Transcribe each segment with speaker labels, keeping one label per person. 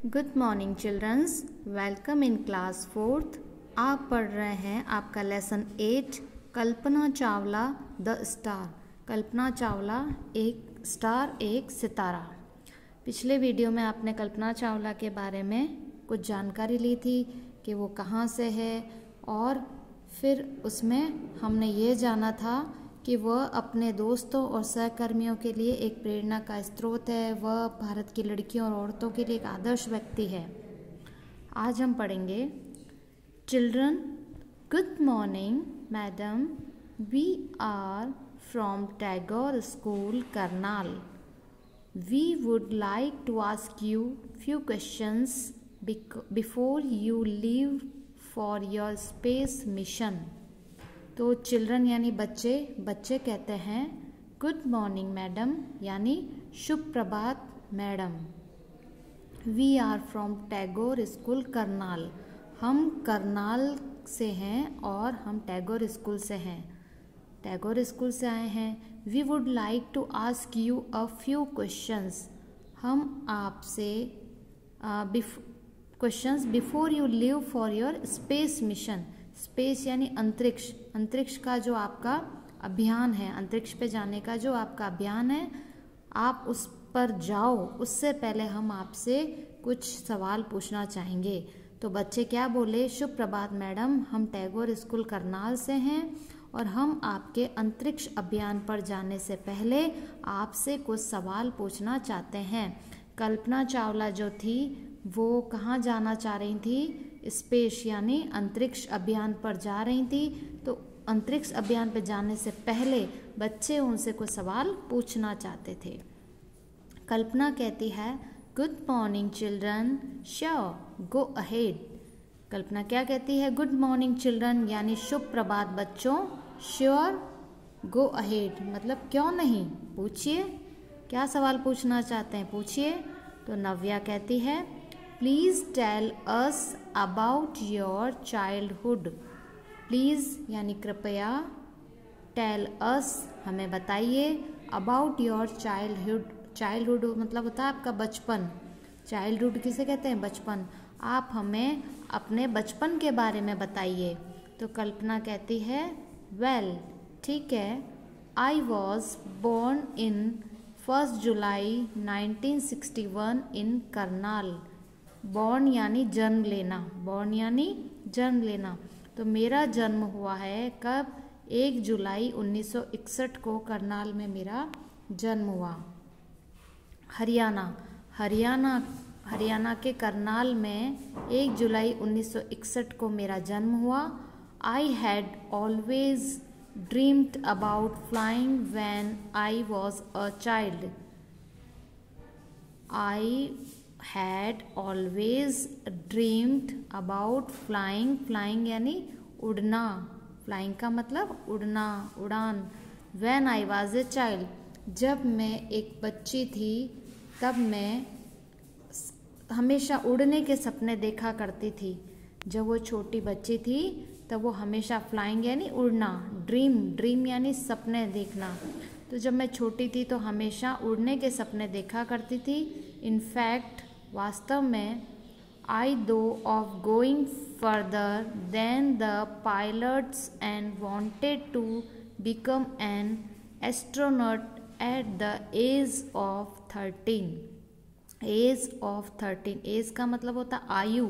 Speaker 1: Good morning childrens, welcome in class 4th। आप पढ़ रहे हैं आपका lesson 8 Kalpana Chawla the star. Kalpana Chawla एक स्टार, एक सितारा। पिछले वीडियो में आपने कल्पना चावला के बारे में कुछ जानकारी ली थी कि वो कहाँ से है, और फिर उसमें हमने ये जाना था कि वह अपने दोस्तों और सहकर्मियों के लिए एक प्रेरणा का स्रोत है। वह भारत की लड़कियों और औरतों के लिए एक आदर्श व्यक्ति है। आज हम पढ़ेंगे children, good morning madam, we are from Tagore school Karnal. We would like to ask you few questions before you leave for your space mission. तो चिल्ड्रन यानी बच्चे, बच्चे कहते हैं गुड मॉर्निंग मैडम यानी शुभ प्रभात madam. We are from Tagore school Karnal. हम करनाल से हैं और हम टैगोर स्कूल से हैं, टैगोर स्कूल से आए हैं। We would like to ask you a few questions. हम आपसे questions before you leave for your space mission. Space यानी अंतरिक्ष, अंतरिक्ष का जो आपका अभियान है, अंतरिक्ष पे जाने का जो आपका अभियान है, आप उस पर जाओ उससे पहले हम आपसे कुछ सवाल पूछना चाहेंगे। तो बच्चे क्या बोले, शुभ प्रभात मैडम, हम टैगोर स्कूल करनाल से हैं और हम आपके अंतरिक्ष अभियान पर जाने से पहले आपसे कुछ सवाल पूछना चाहते हैं। कल्पना चावला जो थी वो कहाँ जाना चाह रही थी, स्पेस यानी अंतरिक्ष अभियान पर जा रही थी। तो अंतरिक्ष अभियान पर जाने से पहले बच्चे उनसे कुछ सवाल पूछना चाहते थे। कल्पना कहती है good morning children, sure go ahead. Kalpana क्या कहती है, गुड मॉर्निंग चिल्ड्रन यानी शुभ प्रभात बच्चों, श्योर गो अहेड मतलब क्यों नहीं, पूछिए, क्या सवाल पूछना चाहते हैं पूछिए। तो नव्या कहती है please tell us about your childhood. Please यानी कृपया, टेल अस हमें बताइए, अबाउट योर चाइल्डहुड, चाइल्डहुड मतलब होता है आपका बचपन। चाइल्डहुड किसे कहते हैं, बचपन। आप हमें अपने बचपन के बारे में बताइए। तो कल्पना कहती है वेल ठीक है, I was born in 1 July 1961 in Karnal. Born यानी जन्म लेना, बॉर्न यानी जन्म लेना। तो मेरा जन्म हुआ है कब, 1 जुलाई 1961 को करनाल में मेरा जन्म हुआ। हरियाणा, हरियाणा के करनाल में 1 जुलाई 1961 को मेरा जन्म हुआ। I had always dreamed about flying when I was a child. I had always dreamed about flying, flying यानी उड़ना, flying का मतलब उड़ना, उड़ान। when I was a child, जब मैं एक बच्ची थी तब मैं हमेशा उड़ने के सपने देखा करती थी। जब वो छोटी बच्ची थी तब वो हमेशा फ्लाइंग यानी उड़ना, ड्रीम यानी सपने देखना। तो जब मैं छोटी थी तो हमेशा उड़ने के सपने देखा करती थी। इनफैक्ट वास्तव में I thought of going further than the pilots and wanted to become an astronaut at the age of 13। Age of 13, age का मतलब होता आयु,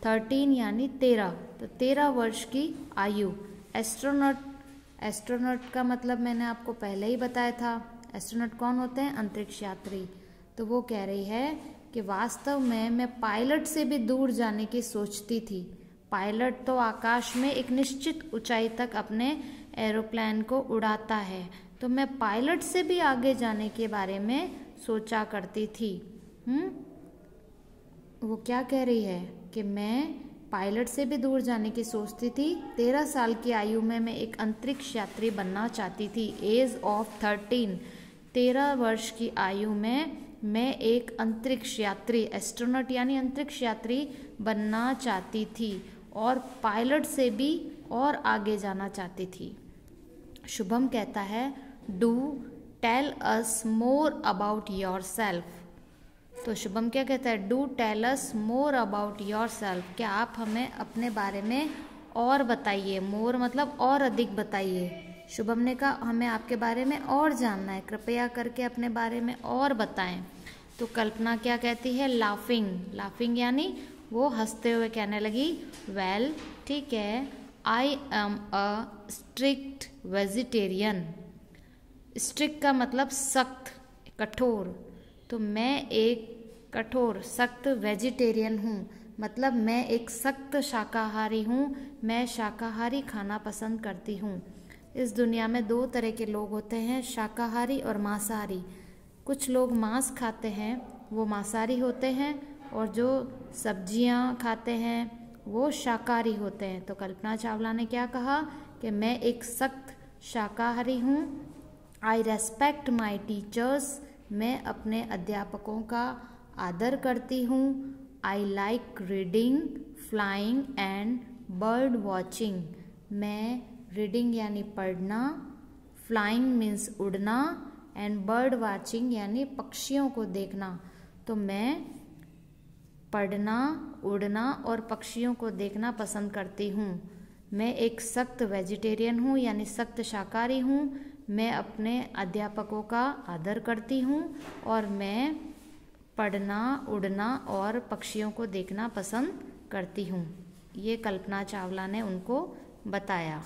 Speaker 1: 13 यानी 13, तो 13 वर्ष की आयु। एस्ट्रोनॉट का मतलब मैंने आपको पहले ही बताया था। एस्ट्रोनॉट कौन होते हैं, अंतरिक्ष यात्री। तो वो कह रही है कि वास्तव में मैं पायलट से भी दूर जाने की सोचती थी। पायलट तो आकाश में एक निश्चित ऊंचाई तक अपने एरोप्लेन को उड़ाता है, तो मैं पायलट से भी आगे जाने के बारे में सोचा करती थी। वो क्या कह रही है कि मैं पायलट से भी दूर जाने की सोचती थी। 13 साल की आयु में मैं एक अंतरिक्ष यात्री बनना चाहती थी। एज ऑफ 13, 13 वर्ष की आयु में मैं एक अंतरिक्ष यात्री, एस्ट्रोनॉट यानी अंतरिक्ष यात्री बनना चाहती थी और पायलट से भी और आगे जाना चाहती थी। शुभम कहता है do tell us more about yourself. तो शुभम क्या कहता है, do tell us more about yourself, क्या आप हमें अपने बारे में और बताइए। मोर मतलब और अधिक बताइए। शुभम ने कहा हमें आपके बारे में और जानना है, कृपया करके अपने बारे में और बताएं। तो कल्पना क्या कहती है, लाफिंग, लाफिंग यानी वो हंसते हुए कहने लगी, वेल ठीक है, I am a strict vegetarian. Strict का मतलब सख्त, कठोर, तो मैं एक कठोर सख्त वेजिटेरियन हूँ, मतलब मैं एक सख्त शाकाहारी हूँ, मैं शाकाहारी खाना पसंद करती हूँ। इस दुनिया में दो तरह के लोग होते हैं, शाकाहारी और मांसाहारी। कुछ लोग मांस खाते हैं वो मांसाहारी होते हैं, और जो सब्जियां खाते हैं वो शाकाहारी होते हैं। तो कल्पना चावला ने क्या कहा कि मैं एक सख्त शाकाहारी हूँ। आई रेस्पेक्ट माई टीचर्स, मैं अपने अध्यापकों का आदर करती हूँ। I like reading, flying and bird watching, मैं रीडिंग यानी पढ़ना, फ्लाइंग मीन्स उड़ना, एंड बर्ड वॉचिंग यानी पक्षियों को देखना। तो मैं पढ़ना, उड़ना और पक्षियों को देखना पसंद करती हूँ। मैं एक सख्त वेजिटेरियन हूँ यानी सख्त शाकाहारी हूँ। मैं अपने अध्यापकों का आदर करती हूँ और मैं पढ़ना, उड़ना और पक्षियों को देखना पसंद करती हूँ। ये कल्पना चावला ने उनको बताया।